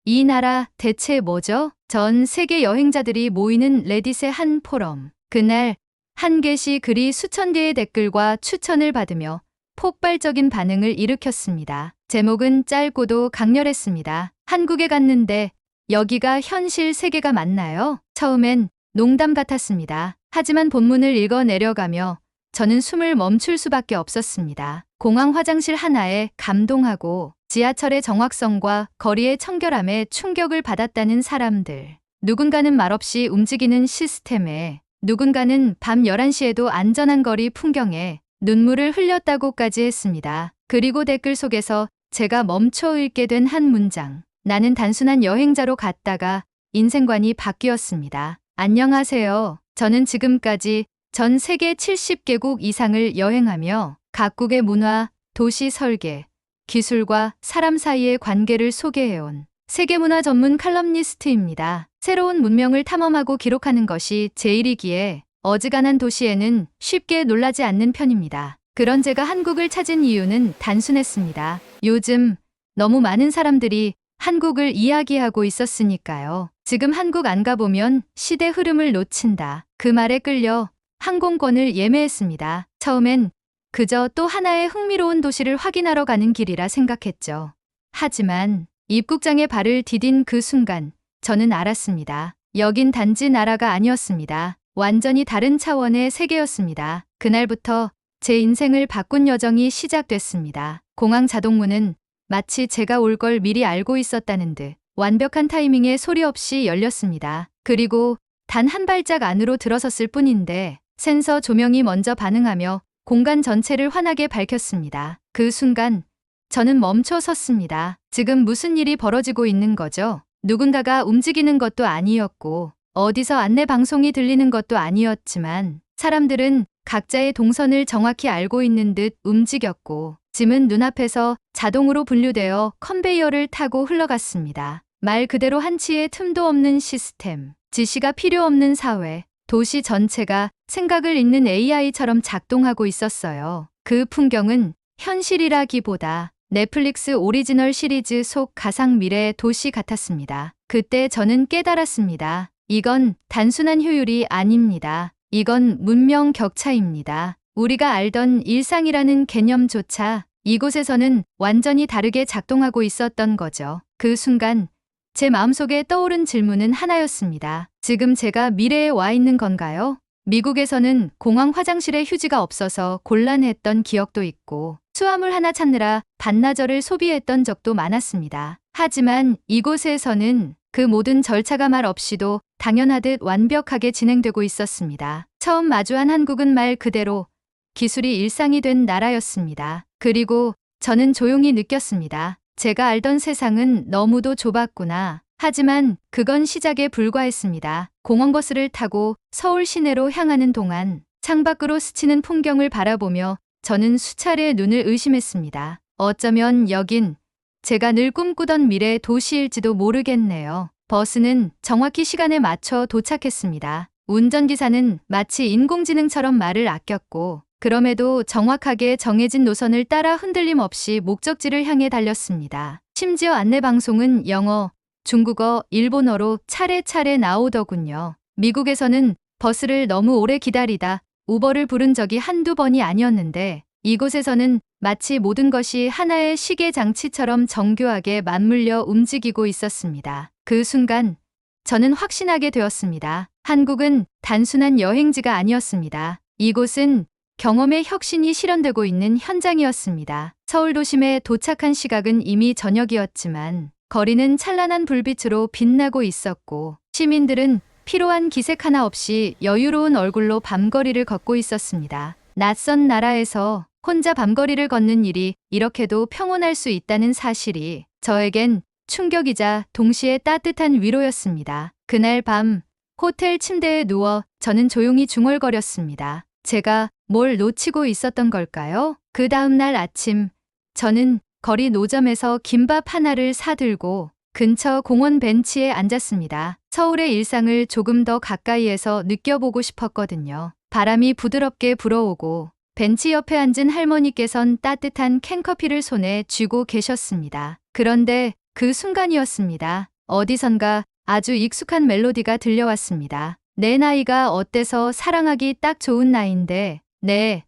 이 나라 대체 뭐죠? 전 세계 여행자들이 모이는 레딧의 한 포럼. 그날 한 게시글이 수천 개의 댓글과 추천을 받으며 폭발적인 반응을 일으켰습니다. 제목은 짧고도 강렬했습니다. 한국에 갔는데 여기가 현실 세계가 맞나요? 처음엔 농담 같았습니다. 하지만 본문을 읽어 내려가며 저는 숨을 멈출 수밖에 없었습니다. 공항 화장실 하나에 감동하고 지하철의 정확성과 거리의 청결함에 충격을 받았다는 사람들. 누군가는 말없이 움직이는 시스템에, 누군가는 밤 11시에도 안전한 거리 풍경에 눈물을 흘렸다고까지 했습니다. 그리고 댓글 속에서 제가 멈춰 읽게 된 한 문장. 나는 단순한 여행자로 갔다가 인생관이 바뀌었습니다. 안녕하세요. 저는 지금까지 전 세계 70개국 이상을 여행하며 각국의 문화, 도시 설계, 기술과 사람 사이의 관계를 소개해온 세계문화 전문 칼럼니스트입니다. 새로운 문명을 탐험하고 기록하는 것이 제 일이기에 어지간한 도시에는 쉽게 놀라지 않는 편입니다. 그런 제가 한국을 찾은 이유는 단순했습니다. 요즘 너무 많은 사람들이 한국을 이야기하고 있었으니까요. 지금 한국 안 가보면 시대 흐름을 놓친다. 그 말에 끌려 항공권을 예매했습니다. 처음엔 그저 또 하나의 흥미로운 도시를 확인하러 가는 길이라 생각했죠. 하지만 입국장에 발을 디딘 그 순간 저는 알았습니다. 여긴 단지 나라가 아니었습니다. 완전히 다른 차원의 세계였습니다. 그날부터 제 인생을 바꾼 여정이 시작됐습니다. 공항 자동문은 마치 제가 올 걸 미리 알고 있었다는 듯 완벽한 타이밍에 소리 없이 열렸습니다. 그리고 단 한 발짝 안으로 들어섰을 뿐인데 센서 조명이 먼저 반응하며 공간 전체를 환하게 밝혔습니다. 그 순간 저는 멈춰 섰습니다. 지금 무슨 일이 벌어지고 있는 거죠? 누군가가 움직이는 것도 아니었고 어디서 안내 방송이 들리는 것도 아니었지만 사람들은 각자의 동선을 정확히 알고 있는 듯 움직였고 짐은 눈앞에서 자동으로 분류되어 컨베이어를 타고 흘러갔습니다. 말 그대로 한치의 틈도 없는 시스템, 지시가 필요 없는 사회, 도시 전체가 생각을 읽는 AI처럼 작동하고 있었어요. 그 풍경은 현실이라기보다 넷플릭스 오리지널 시리즈 속 가상 미래의 도시 같았습니다. 그때 저는 깨달았습니다. 이건 단순한 효율이 아닙니다. 이건 문명 격차입니다. 우리가 알던 일상이라는 개념조차 이곳에서는 완전히 다르게 작동하고 있었던 거죠. 그 순간 제 마음속에 떠오른 질문은 하나였습니다. 지금 제가 미래에 와 있는 건가요? 미국에서는 공항 화장실에 휴지가 없어서 곤란했던 기억도 있고 수화물 하나 찾느라 반나절을 소비했던 적도 많았습니다. 하지만 이곳에서는 그 모든 절차가 말 없이도 당연하듯 완벽하게 진행되고 있었습니다. 처음 마주한 한국은 말 그대로 기술이 일상이 된 나라였습니다. 그리고 저는 조용히 느꼈습니다. 제가 알던 세상은 너무도 좁았구나. 하지만 그건 시작에 불과했습니다. 공원버스를 타고 서울 시내로 향하는 동안 창밖으로 스치는 풍경을 바라보며 저는 수차례 눈을 의심했습니다. 어쩌면 여긴 제가 늘 꿈꾸던 미래의 도시일지도 모르겠네요. 버스는 정확히 시간에 맞춰 도착했습니다. 운전기사는 마치 인공지능처럼 말을 아꼈고 그럼에도 정확하게 정해진 노선을 따라 흔들림 없이 목적지를 향해 달렸습니다. 심지어 안내방송은 영어, 중국어, 일본어로 차례차례 나오더군요. 미국에서는 버스를 너무 오래 기다리다 우버를 부른 적이 한두 번이 아니었는데 이곳에서는 마치 모든 것이 하나의 시계 장치처럼 정교하게 맞물려 움직이고 있었습니다. 그 순간 저는 확신하게 되었습니다. 한국은 단순한 여행지가 아니었습니다. 이곳은 경험의 혁신이 실현되고 있는 현장이었습니다. 서울 도심에 도착한 시각은 이미 저녁이었지만 거리는 찬란한 불빛으로 빛나고 있었고 시민들은 피로한 기색 하나 없이 여유로운 얼굴로 밤거리를 걷고 있었습니다. 낯선 나라에서 혼자 밤거리를 걷는 일이 이렇게도 평온할 수 있다는 사실이 저에겐 충격이자 동시에 따뜻한 위로였습니다. 그날 밤 호텔 침대에 누워 저는 조용히 중얼거렸습니다. 제가 뭘 놓치고 있었던 걸까요? 그 다음 날 아침 저는 거리 노점에서 김밥 하나를 사들고 근처 공원 벤치에 앉았습니다. 서울의 일상을 조금 더 가까이에서 느껴보고 싶었거든요. 바람이 부드럽게 불어오고 벤치 옆에 앉은 할머니께선 따뜻한 캔커피를 손에 쥐고 계셨습니다. 그런데 그 순간이었습니다. 어디선가 아주 익숙한 멜로디가 들려왔습니다. 내 나이가 어때서 사랑하기 딱 좋은 나이인데, 네,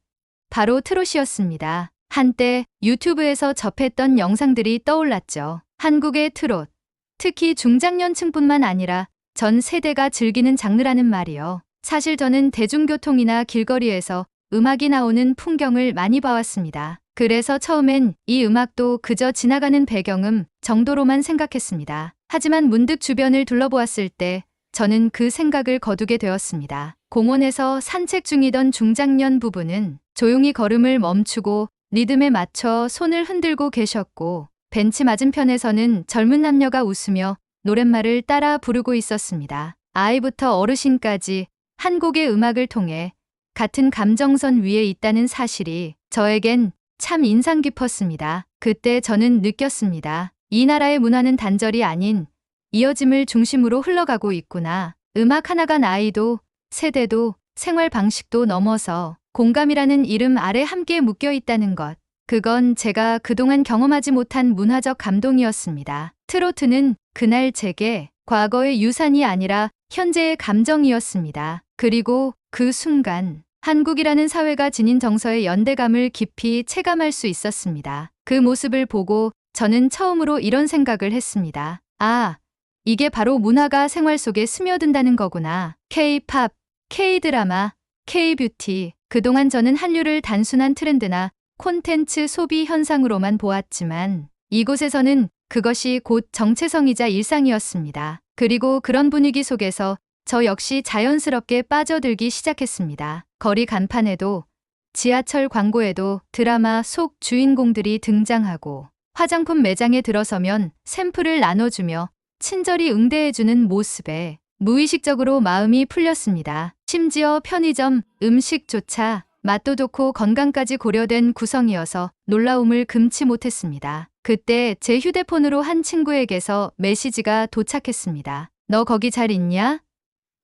바로 트롯이었습니다. 한때 유튜브에서 접했던 영상들이 떠올랐죠. 한국의 트롯, 특히 중장년층뿐만 아니라 전 세대가 즐기는 장르라는 말이요. 사실 저는 대중교통이나 길거리에서 음악이 나오는 풍경을 많이 봐왔습니다. 그래서 처음엔 이 음악도 그저 지나가는 배경음 정도로만 생각했습니다. 하지만 문득 주변을 둘러보았을 때 저는 그 생각을 거두게 되었습니다. 공원에서 산책 중이던 중장년 부부는 조용히 걸음을 멈추고 리듬에 맞춰 손을 흔들고 계셨고, 벤치 맞은편에서는 젊은 남녀가 웃으며 노랫말을 따라 부르고 있었습니다. 아이부터 어르신까지 한 곡의 음악을 통해 같은 감정선 위에 있다는 사실이 저에겐 참 인상 깊었습니다. 그때 저는 느꼈습니다. 이 나라의 문화는 단절이 아닌 이어짐을 중심으로 흘러가고 있구나. 음악 하나가 나이도, 세대도, 생활 방식도 넘어서 공감이라는 이름 아래 함께 묶여 있다는 것. 그건 제가 그동안 경험하지 못한 문화적 감동이었습니다. 트로트는 그날 제게 과거의 유산이 아니라 현재의 감정이었습니다. 그리고 그 순간 한국이라는 사회가 지닌 정서의 연대감을 깊이 체감할 수 있었습니다. 그 모습을 보고 저는 처음으로 이런 생각을 했습니다. 아, 이게 바로 문화가 생활 속에 스며든다는 거구나. K-팝, K-드라마, K-뷰티. 그동안 저는 한류를 단순한 트렌드나 콘텐츠 소비 현상으로만 보았지만 이곳에서는 그것이 곧 정체성이자 일상이었습니다. 그리고 그런 분위기 속에서 저 역시 자연스럽게 빠져들기 시작했습니다. 거리 간판에도, 지하철 광고에도 드라마 속 주인공들이 등장하고, 화장품 매장에 들어서면 샘플을 나눠주며 친절히 응대해주는 모습에 무의식적으로 마음이 풀렸습니다. 심지어 편의점 음식조차 맛도 좋고 건강까지 고려된 구성이어서 놀라움을 금치 못했습니다. 그때 제 휴대폰으로 한 친구에게서 메시지가 도착했습니다. 너 거기 잘 있냐?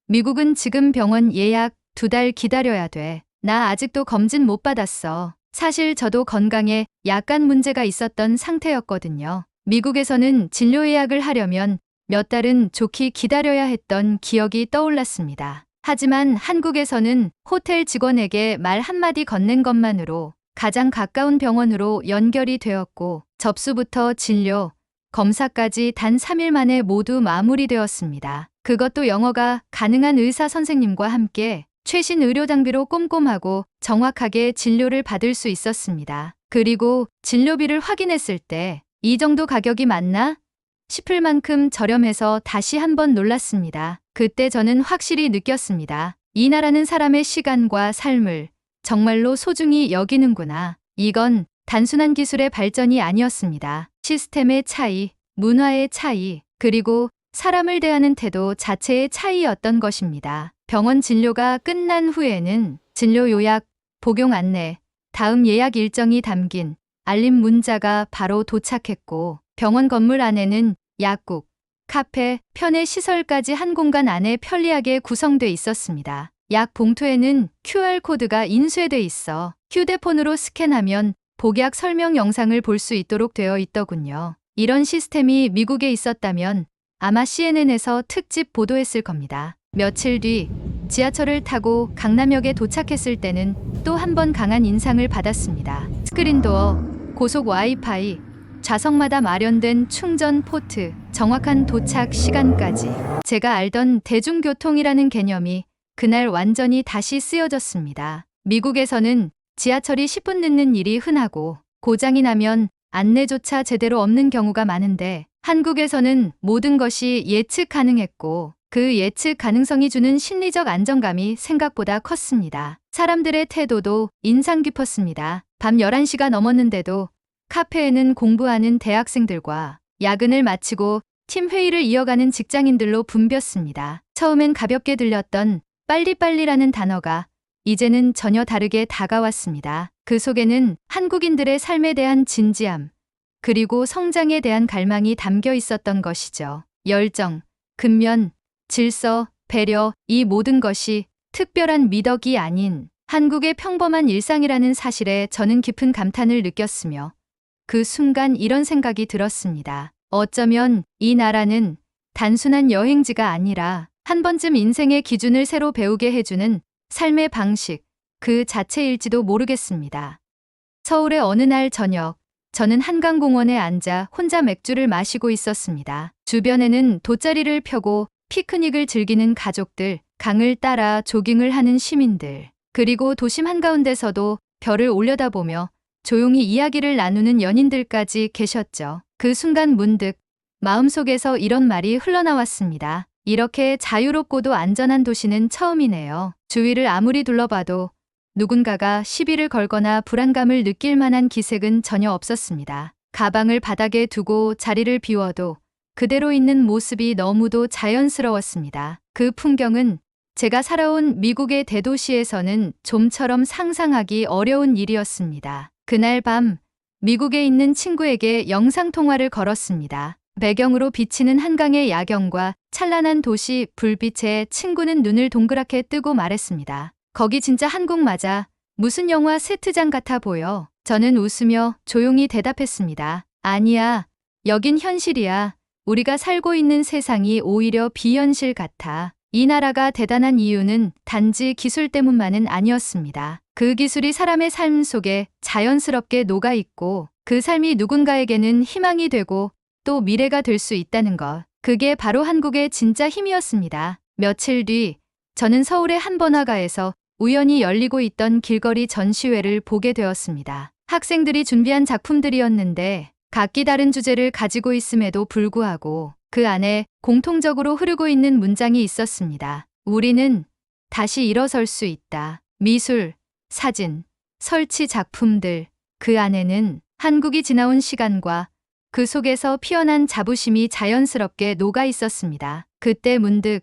미국은 지금 병원 예약 2달 기다려야 돼. 나 아직도 검진 못 받았어. 사실 저도 건강에 약간 문제가 있었던 상태였거든요. 미국에서는 진료 예약을 하려면 몇 달은 좋게 기다려야 했던 기억이 떠올랐습니다. 하지만 한국에서는 호텔 직원에게 말 한마디 건넨 것만으로 가장 가까운 병원으로 연결이 되었고, 접수부터 진료, 검사까지 단 3일 만에 모두 마무리되었습니다. 그것도 영어가 가능한 의사 선생님과 함께 최신 의료 장비로 꼼꼼하고 정확하게 진료를 받을 수 있었습니다. 그리고 진료비를 확인했을 때 이 정도 가격이 맞나 싶을 만큼 저렴해서 다시 한번 놀랐습니다. 그때 저는 확실히 느꼈습니다. 이 나라는 사람의 시간과 삶을 정말로 소중히 여기는구나. 이건 단순한 기술의 발전이 아니었습니다. 시스템의 차이, 문화의 차이, 그리고 사람을 대하는 태도 자체의 차이였던 것입니다. 병원 진료가 끝난 후에는 진료 요약, 복용 안내, 다음 예약 일정이 담긴 알림 문자가 바로 도착했고, 병원 건물 안에는 약국, 카페, 편의 시설까지 한 공간 안에 편리하게 구성돼 있었습니다. 약 봉투에는 QR코드가 인쇄돼 있어 휴대폰으로 스캔하면 복약 설명 영상을 볼 수 있도록 되어 있더군요. 이런 시스템이 미국에 있었다면 아마 CNN에서 특집 보도했을 겁니다. 며칠 뒤 지하철을 타고 강남역에 도착했을 때는 또 한 번 강한 인상을 받았습니다. 스크린도어, 고속 와이파이, 좌석마다 마련된 충전 포트, 정확한 도착 시간까지. 제가 알던 대중교통이라는 개념이 그날 완전히 다시 쓰여졌습니다. 미국에서는 지하철이 10분 늦는 일이 흔하고 고장이 나면 안내조차 제대로 없는 경우가 많은데, 한국에서는 모든 것이 예측 가능했고 그 예측 가능성이 주는 심리적 안정감이 생각보다 컸습니다. 사람들의 태도도 인상 깊었습니다. 밤 11시가 넘었는데도 카페에는 공부하는 대학생들과 야근을 마치고 팀 회의를 이어가는 직장인들로 붐볐습니다. 처음엔 가볍게 들렸던 빨리빨리라는 단어가 이제는 전혀 다르게 다가왔습니다. 그 속에는 한국인들의 삶에 대한 진지함, 그리고 성장에 대한 갈망이 담겨 있었던 것이죠. 열정, 근면, 질서, 배려, 이 모든 것이 특별한 미덕이 아닌 한국의 평범한 일상이라는 사실에 저는 깊은 감탄을 느꼈으며 그 순간 이런 생각이 들었습니다. 어쩌면 이 나라는 단순한 여행지가 아니라 한 번쯤 인생의 기준을 새로 배우게 해주는 삶의 방식, 그 자체일지도 모르겠습니다. 서울의 어느 날 저녁, 저는 한강공원에 앉아 혼자 맥주를 마시고 있었습니다. 주변에는 돗자리를 펴고 피크닉을 즐기는 가족들, 강을 따라 조깅을 하는 시민들, 그리고 도심 한가운데서도 별을 올려다보며 조용히 이야기를 나누는 연인들까지 계셨죠. 그 순간 문득 마음속에서 이런 말이 흘러나왔습니다. 이렇게 자유롭고도 안전한 도시는 처음이네요. 주위를 아무리 둘러봐도 누군가가 시비를 걸거나 불안감을 느낄 만한 기색은 전혀 없었습니다. 가방을 바닥에 두고 자리를 비워도 그대로 있는 모습이 너무도 자연스러웠습니다. 그 풍경은 제가 살아온 미국의 대도시에서는 좀처럼 상상하기 어려운 일이었습니다. 그날 밤 미국에 있는 친구에게 영상통화를 걸었습니다. 배경으로 비치는 한강의 야경과 찬란한 도시 불빛에 친구는 눈을 동그랗게 뜨고 말했습니다. 거기 진짜 한국 맞아. 무슨 영화 세트장 같아 보여. 저는 웃으며 조용히 대답했습니다. 아니야. 여긴 현실이야. 우리가 살고 있는 세상이 오히려 비현실 같아. 이 나라가 대단한 이유는 단지 기술 때문만은 아니었습니다. 그 기술이 사람의 삶 속에 자연스럽게 녹아있고 그 삶이 누군가에게는 희망이 되고 또 미래가 될 수 있다는 것. 그게 바로 한국의 진짜 힘이었습니다. 며칠 뒤 저는 서울의 한 번화가에서 우연히 열리고 있던 길거리 전시회를 보게 되었습니다. 학생들이 준비한 작품들이었는데 각기 다른 주제를 가지고 있음에도 불구하고 그 안에 공통적으로 흐르고 있는 문장이 있었습니다. 우리는 다시 일어설 수 있다. 미술, 사진, 설치 작품들, 그 안에는 한국이 지나온 시간과 그 속에서 피어난 자부심이 자연스럽게 녹아 있었습니다. 그때 문득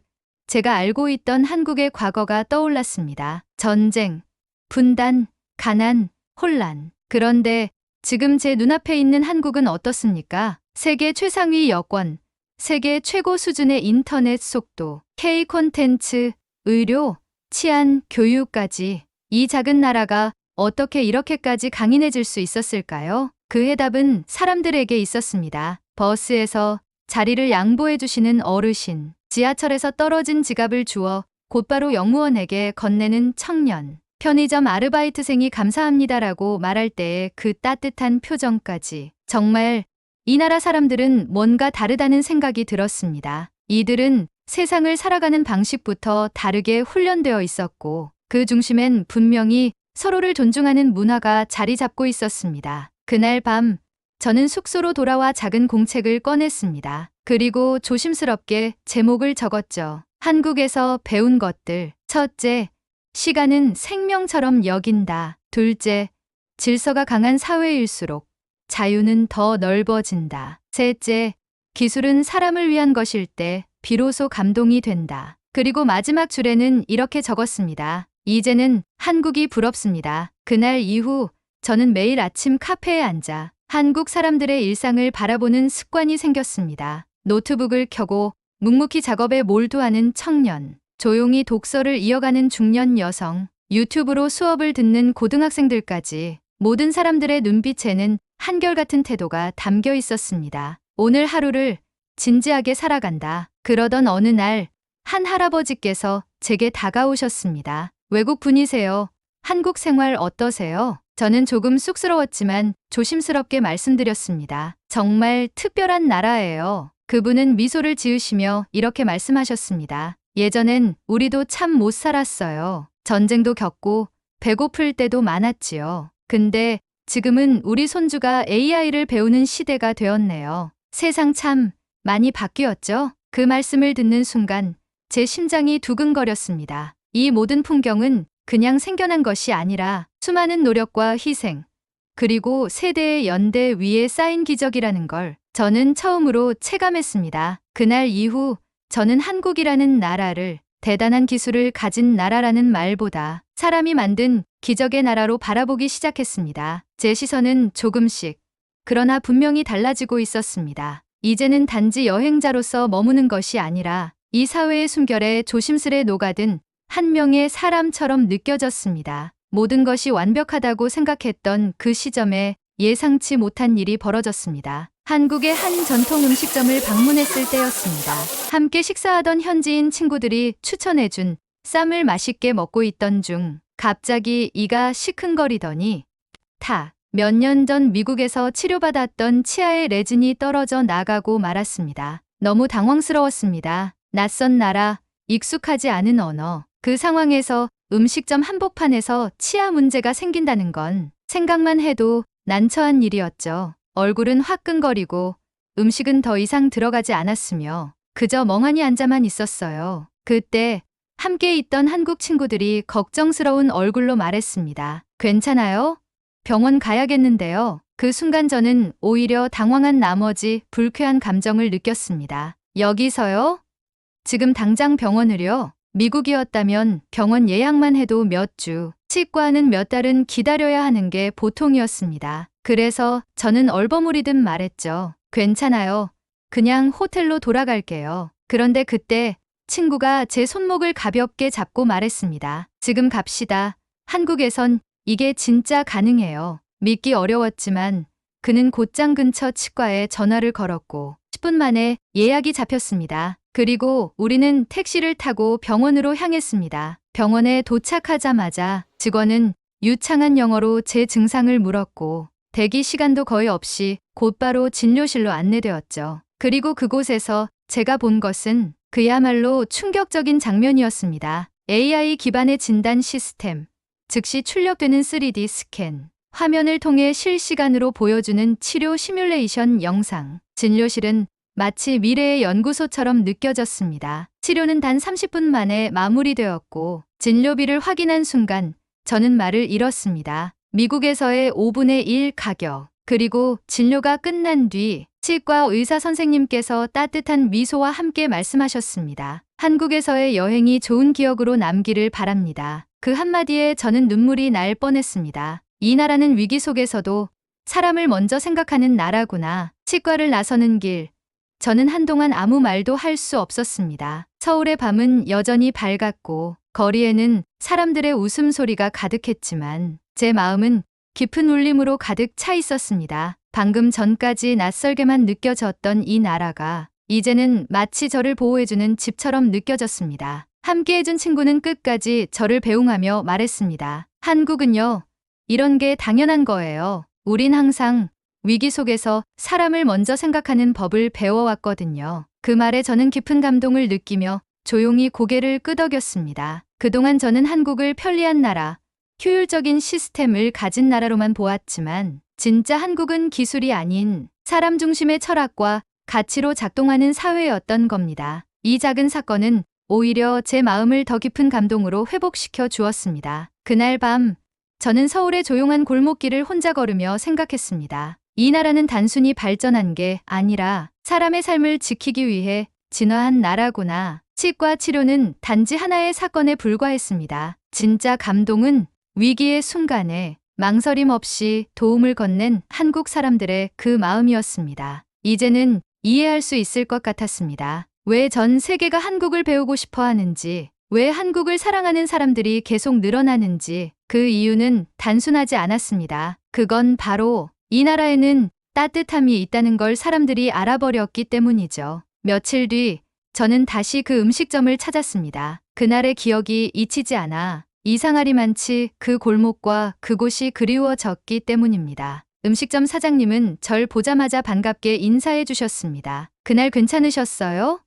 제가 알고 있던 한국의 과거가 떠올랐습니다. 전쟁, 분단, 가난, 혼란. 그런데 지금 제 눈앞에 있는 한국은 어떻습니까? 세계 최상위 여권, 세계 최고 수준의 인터넷 속도, K 콘텐츠, 의료, 치안, 교육까지 이 작은 나라가 어떻게 이렇게까지 강인해질 수 있었을까요? 그 해답은 사람들에게 있었습니다. 버스에서 자리를 양보해 주시는 어르신, 지하철에서 떨어진 지갑을 주워 곧바로 영무원에게 건네는 청년, 편의점 아르바이트생이 감사합니다라고 말할 때의 그 따뜻한 표정까지. 정말 이 나라 사람들은 뭔가 다르다는 생각이 들었습니다. 이들은 세상을 살아가는 방식부터 다르게 훈련되어 있었고 그 중심엔 분명히 서로를 존중하는 문화가 자리 잡고 있었습니다. 그날 밤 저는 숙소로 돌아와 작은 공책을 꺼냈습니다. 그리고 조심스럽게 제목을 적었죠. 한국에서 배운 것들. 첫째, 시간은 생명처럼 여긴다. 둘째, 질서가 강한 사회일수록 자유는 더 넓어진다. 셋째, 기술은 사람을 위한 것일 때 비로소 감동이 된다. 그리고 마지막 줄에는 이렇게 적었습니다. 이제는 한국이 부럽습니다. 그날 이후 저는 매일 아침 카페에 앉아 한국 사람들의 일상을 바라보는 습관이 생겼습니다. 노트북을 켜고 묵묵히 작업에 몰두하는 청년, 조용히 독서를 이어가는 중년 여성, 유튜브로 수업을 듣는 고등학생들까지 모든 사람들의 눈빛에는 한결같은 태도가 담겨 있었습니다. 오늘 하루를 진지하게 살아간다. 그러던 어느 날 한 할아버지께서 제게 다가오셨습니다. 외국 분이세요. 한국 생활 어떠세요? 저는 조금 쑥스러웠지만 조심스럽게 말씀드렸습니다. 정말 특별한 나라예요. 그분은 미소를 지으시며 이렇게 말씀하셨습니다. 예전엔 우리도 참 못 살았어요. 전쟁도 겪고 배고플 때도 많았지요. 근데 지금은 우리 손주가 AI를 배우는 시대가 되었네요. 세상 참 많이 바뀌었죠? 그 말씀을 듣는 순간 제 심장이 두근거렸습니다. 이 모든 풍경은 그냥 생겨난 것이 아니라 수많은 노력과 희생, 그리고 세대의 연대 위에 쌓인 기적이라는 걸 저는 처음으로 체감했습니다. 그날 이후 저는 한국이라는 나라를 대단한 기술을 가진 나라라는 말보다 사람이 만든 기적의 나라로 바라보기 시작했습니다. 제 시선은 조금씩, 그러나 분명히 달라지고 있었습니다. 이제는 단지 여행자로서 머무는 것이 아니라 이 사회의 숨결에 조심스레 녹아든 한 명의 사람처럼 느껴졌습니다. 모든 것이 완벽하다고 생각했던 그 시점에 예상치 못한 일이 벌어졌습니다. 한국의 한 전통 음식점을 방문했을 때였습니다. 함께 식사하던 현지인 친구들이 추천해준 쌈을 맛있게 먹고 있던 중 갑자기 이가 시큰거리더니 몇 년 전 미국에서 치료받았던 치아의 레진이 떨어져 나가고 말았습니다. 너무 당황스러웠습니다. 낯선 나라, 익숙하지 않은 언어. 그 상황에서 음식점 한복판에서 치아 문제가 생긴다는 건 생각만 해도 난처한 일이었죠. 얼굴은 화끈거리고 음식은 더 이상 들어가지 않았으며 그저 멍하니 앉아만 있었어요. 그때 함께 있던 한국 친구들이 걱정스러운 얼굴로 말했습니다. 괜찮아요? 병원 가야겠는데요. 그 순간 저는 오히려 당황한 나머지 불쾌한 감정을 느꼈습니다. 여기서요? 지금 당장 병원을요? 미국이었다면 병원 예약만 해도 몇 주, 치과는 몇 달은 기다려야 하는 게 보통이었습니다. 그래서 저는 얼버무리듯 말했죠. 괜찮아요. 그냥 호텔로 돌아갈게요. 그런데 그때 친구가 제 손목을 가볍게 잡고 말했습니다. 지금 갑시다. 한국에선 이게 진짜 가능해요. 믿기 어려웠지만 그는 곧장 근처 치과에 전화를 걸었고 10분 만에 예약이 잡혔습니다. 그리고 우리는 택시를 타고 병원으로 향했습니다. 병원에 도착하자마자 직원은 유창한 영어로 제 증상을 물었고 대기 시간도 거의 없이 곧바로 진료실로 안내되었죠. 그리고 그곳에서 제가 본 것은 그야말로 충격적인 장면이었습니다. AI 기반의 진단 시스템, 즉시 출력되는 3D 스캔, 화면을 통해 실시간으로 보여주는 치료 시뮬레이션 영상, 진료실은 마치 미래의 연구소처럼 느껴졌습니다. 치료는 단 30분 만에 마무리되었고 진료비를 확인한 순간 저는 말을 잃었습니다. 미국에서의 5분의 1 가격, 그리고 진료가 끝난 뒤 치과 의사 선생님께서 따뜻한 미소와 함께 말씀하셨습니다. 한국에서의 여행이 좋은 기억으로 남기를 바랍니다. 그 한마디에 저는 눈물이 날 뻔했습니다. 이 나라는 위기 속에서도 사람을 먼저 생각하는 나라구나. 치과를 나서는 길, 저는 한동안 아무 말도 할 수 없었습니다. 서울의 밤은 여전히 밝았고 거리에는 사람들의 웃음소리가 가득했지만 제 마음은 깊은 울림으로 가득 차 있었습니다. 방금 전까지 낯설게만 느껴졌던 이 나라가 이제는 마치 저를 보호해주는 집처럼 느껴졌습니다. 함께해준 친구는 끝까지 저를 배웅하며 말했습니다. 한국은요, 이런 게 당연한 거예요. 우린 항상 위기 속에서 사람을 먼저 생각하는 법을 배워왔거든요. 그 말에 저는 깊은 감동을 느끼며 조용히 고개를 끄덕였습니다. 그동안 저는 한국을 편리한 나라, 효율적인 시스템을 가진 나라로만 보았지만 진짜 한국은 기술이 아닌 사람 중심의 철학과 가치로 작동하는 사회였던 겁니다. 이 작은 사건은 오히려 제 마음을 더 깊은 감동으로 회복시켜 주었습니다. 그날 밤 저는 서울의 조용한 골목길을 혼자 걸으며 생각했습니다. 이 나라는 단순히 발전한 게 아니라 사람의 삶을 지키기 위해 진화한 나라구나. 치과 치료는 단지 하나의 사건에 불과했습니다. 진짜 감동은 위기의 순간에 망설임 없이 도움을 건넨 한국 사람들의 그 마음이었습니다. 이제는 이해할 수 있을 것 같았습니다. 왜 전 세계가 한국을 배우고 싶어 하는지, 왜 한국을 사랑하는 사람들이 계속 늘어나는지 그 이유는 단순하지 않았습니다. 그건 바로 이 나라에는 따뜻함이 있다는 걸 사람들이 알아버렸기 때문이죠. 며칠 뒤 저는 다시 그 음식점을 찾았습니다. 그날의 기억이 잊히지 않아 이상하리만치 그 골목과 그곳이 그리워졌기 때문입니다. 음식점 사장님은 절 보자마자 반갑게 인사해 주셨습니다. 그날 괜찮으셨어요?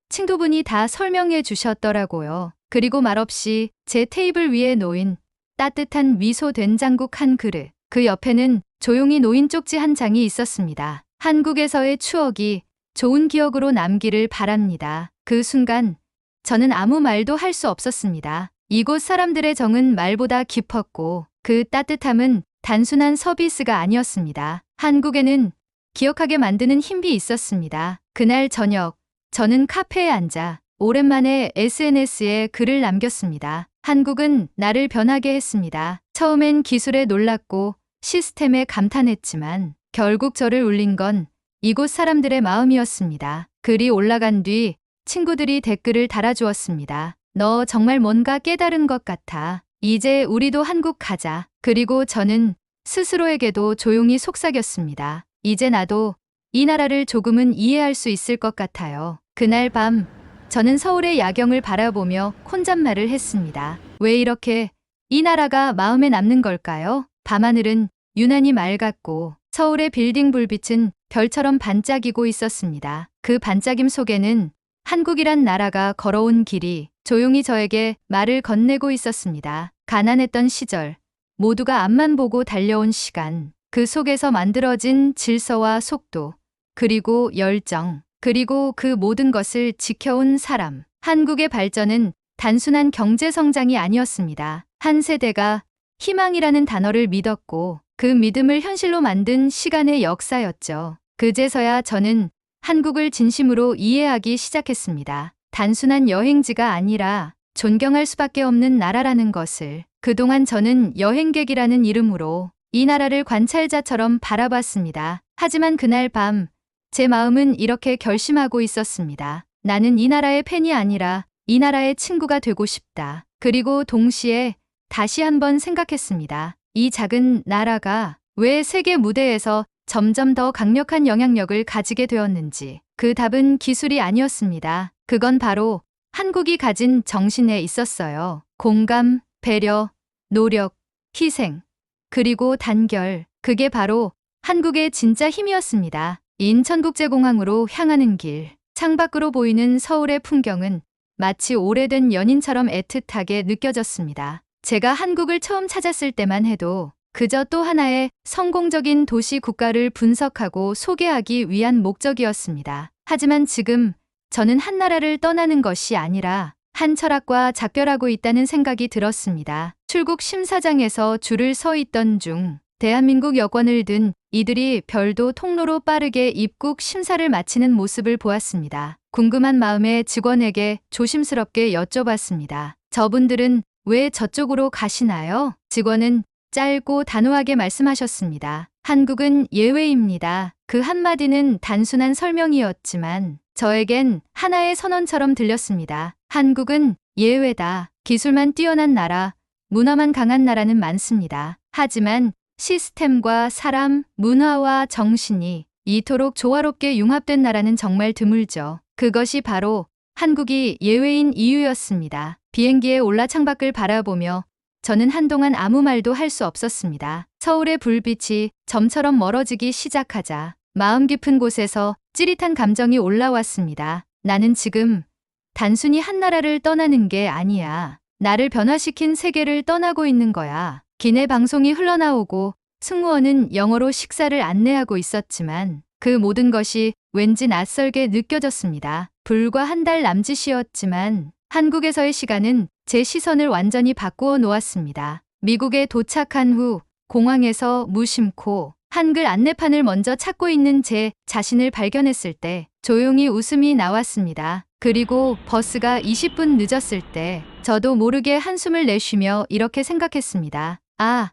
친구분이 다 설명해 주셨더라고요. 그리고 말없이 제 테이블 위에 놓인 따뜻한 미소 된장국 한 그릇, 그 옆에는 조용히 놓인 쪽지 한 장이 있었습니다. 한국에서의 추억이 좋은 기억으로 남기를 바랍니다. 그 순간 저는 아무 말도 할 수 없었습니다. 이곳 사람들의 정은 말보다 깊었고 그 따뜻함은 단순한 서비스가 아니었습니다. 한국에는 기억하게 만드는 힘이 있었습니다. 그날 저녁 저는 카페에 앉아 오랜만에 SNS에 글을 남겼습니다. 한국은 나를 변하게 했습니다. 처음엔 기술에 놀랐고 시스템에 감탄했지만 결국 저를 울린 건 이곳 사람들의 마음이었습니다. 글이 올라간 뒤 친구들이 댓글을 달아주었습니다. 너 정말 뭔가 깨달은 것 같아. 이제 우리도 한국 가자. 그리고 저는 스스로에게도 조용히 속삭였습니다. 이제 나도 이 나라를 조금은 이해할 수 있을 것 같아요. 그날 밤 저는 서울의 야경을 바라보며 혼잣말을 했습니다. 왜 이렇게 이 나라가 마음에 남는 걸까요? 밤하늘은 유난히 맑았고 서울의 빌딩 불빛은 별처럼 반짝이고 있었습니다. 그 반짝임 속에는 한국이란 나라가 걸어온 길이 조용히 저에게 말을 건네고 있었습니다. 가난했던 시절, 모두가 앞만 보고 달려온 시간, 그 속에서 만들어진 질서와 속도, 그리고 열정, 그리고 그 모든 것을 지켜온 사람. 한국의 발전은 단순한 경제 성장이 아니었습니다. 한 세대가 희망이라는 단어를 믿었고 그 믿음을 현실로 만든 시간의 역사였죠. 그제서야 저는 한국을 진심으로 이해하기 시작했습니다. 단순한 여행지가 아니라 존경할 수밖에 없는 나라라는 것을. 그동안 저는 여행객이라는 이름으로 이 나라를 관찰자처럼 바라봤습니다. 하지만 그날 밤 제 마음은 이렇게 결심하고 있었습니다. 나는 이 나라의 팬이 아니라 이 나라의 친구가 되고 싶다. 그리고 동시에 다시 한번 생각했습니다. 이 작은 나라가 왜 세계 무대에서 점점 더 강력한 영향력을 가지게 되었는지. 그 답은 기술이 아니었습니다. 그건 바로 한국이 가진 정신에 있었어요. 공감, 배려, 노력, 희생, 그리고 단결. 그게 바로 한국의 진짜 힘이었습니다. 인천국제공항으로 향하는 길. 창밖으로 보이는 서울의 풍경은 마치 오래된 연인처럼 애틋하게 느껴졌습니다. 제가 한국을 처음 찾았을 때만 해도 그저 또 하나의 성공적인 도시 국가를 분석하고 소개하기 위한 목적이었습니다. 하지만 지금 저는 한 나라를 떠나는 것이 아니라 한 철학과 작별하고 있다는 생각이 들었습니다. 출국 심사장에서 줄을 서 있던 중 대한민국 여권을 든 이들이 별도 통로로 빠르게 입국 심사를 마치는 모습을 보았습니다. 궁금한 마음에 직원에게 조심스럽게 여쭤봤습니다. 저분들은 왜 저쪽으로 가시나요? 직원은 짧고 단호하게 말씀하셨습니다. 한국은 예외입니다. 그 한마디는 단순한 설명이었지만 저에겐 하나의 선언처럼 들렸습니다. 한국은 예외다. 기술만 뛰어난 나라, 문화만 강한 나라는 많습니다. 하지만 시스템과 사람, 문화와 정신이 이토록 조화롭게 융합된 나라는 정말 드물죠. 그것이 바로 한국이 예외인 이유였습니다. 비행기에 올라 창밖을 바라보며 저는 한동안 아무 말도 할 수 없었습니다. 서울의 불빛이 점처럼 멀어지기 시작하자 마음 깊은 곳에서 찌릿한 감정이 올라왔습니다. 나는 지금 단순히 한 나라를 떠나는 게 아니야. 나를 변화시킨 세계를 떠나고 있는 거야. 기내 방송이 흘러나오고 승무원은 영어로 식사를 안내하고 있었지만 그 모든 것이 왠지 낯설게 느껴졌습니다. 불과 한 달 남짓이었지만 한국에서의 시간은 제 시선을 완전히 바꾸어 놓았습니다. 미국에 도착한 후 공항에서 무심코 한글 안내판을 먼저 찾고 있는 제 자신을 발견했을 때 조용히 웃음이 나왔습니다. 그리고 버스가 20분 늦었을 때 저도 모르게 한숨을 내쉬며 이렇게 생각했습니다. 아,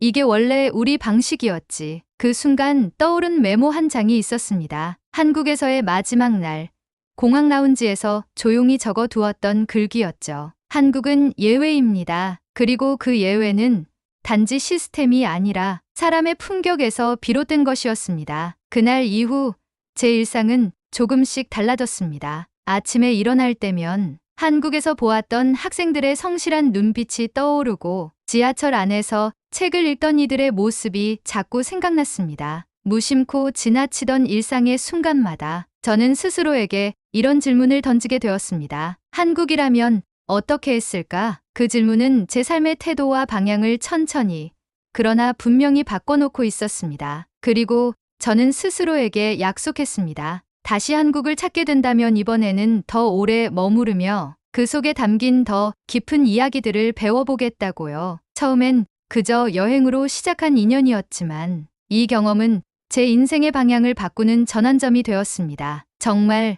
이게 원래 우리 방식이었지. 그 순간 떠오른 메모 한 장이 있었습니다. 한국에서의 마지막 날, 공항 라운지에서 조용히 적어두었던 글귀였죠. 한국은 예외입니다. 그리고 그 예외는 단지 시스템이 아니라 사람의 품격에서 비롯된 것이었습니다. 그날 이후 제 일상은 조금씩 달라졌습니다. 아침에 일어날 때면 한국에서 보았던 학생들의 성실한 눈빛이 떠오르고 지하철 안에서 책을 읽던 이들의 모습이 자꾸 생각났습니다. 무심코 지나치던 일상의 순간마다 저는 스스로에게 이런 질문을 던지게 되었습니다. 한국이라면 어떻게 했을까? 그 질문은 제 삶의 태도와 방향을 천천히, 그러나 분명히 바꿔놓고 있었습니다. 그리고 저는 스스로에게 약속했습니다. 다시 한국을 찾게 된다면 이번에는 더 오래 머무르며 그 속에 담긴 더 깊은 이야기들을 배워보겠다고요. 처음엔 그저 여행으로 시작한 인연이었지만 이 경험은 제 인생의 방향을 바꾸는 전환점이 되었습니다. 정말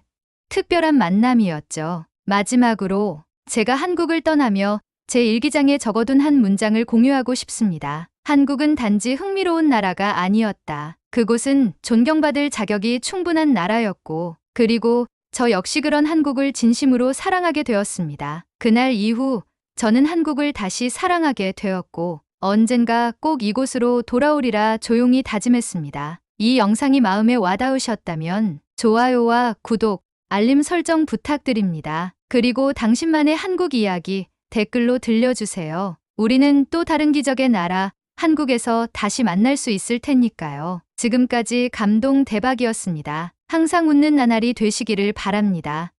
특별한 만남이었죠. 마지막으로 제가 한국을 떠나며 제 일기장에 적어둔 한 문장을 공유하고 싶습니다. 한국은 단지 흥미로운 나라가 아니었다. 그곳은 존경받을 자격이 충분한 나라였고, 그리고 저 역시 그런 한국을 진심으로 사랑하게 되었습니다. 그날 이후 저는 한국을 다시 사랑하게 되었고, 언젠가 꼭 이곳으로 돌아오리라 조용히 다짐했습니다. 이 영상이 마음에 와닿으셨다면 좋아요와 구독, 알림 설정 부탁드립니다. 그리고 당신만의 한국 이야기 댓글로 들려주세요. 우리는 또 다른 기적의 나라, 한국에서 다시 만날 수 있을 테니까요. 지금까지 감동 대박이었습니다. 항상 웃는 나날이 되시기를 바랍니다.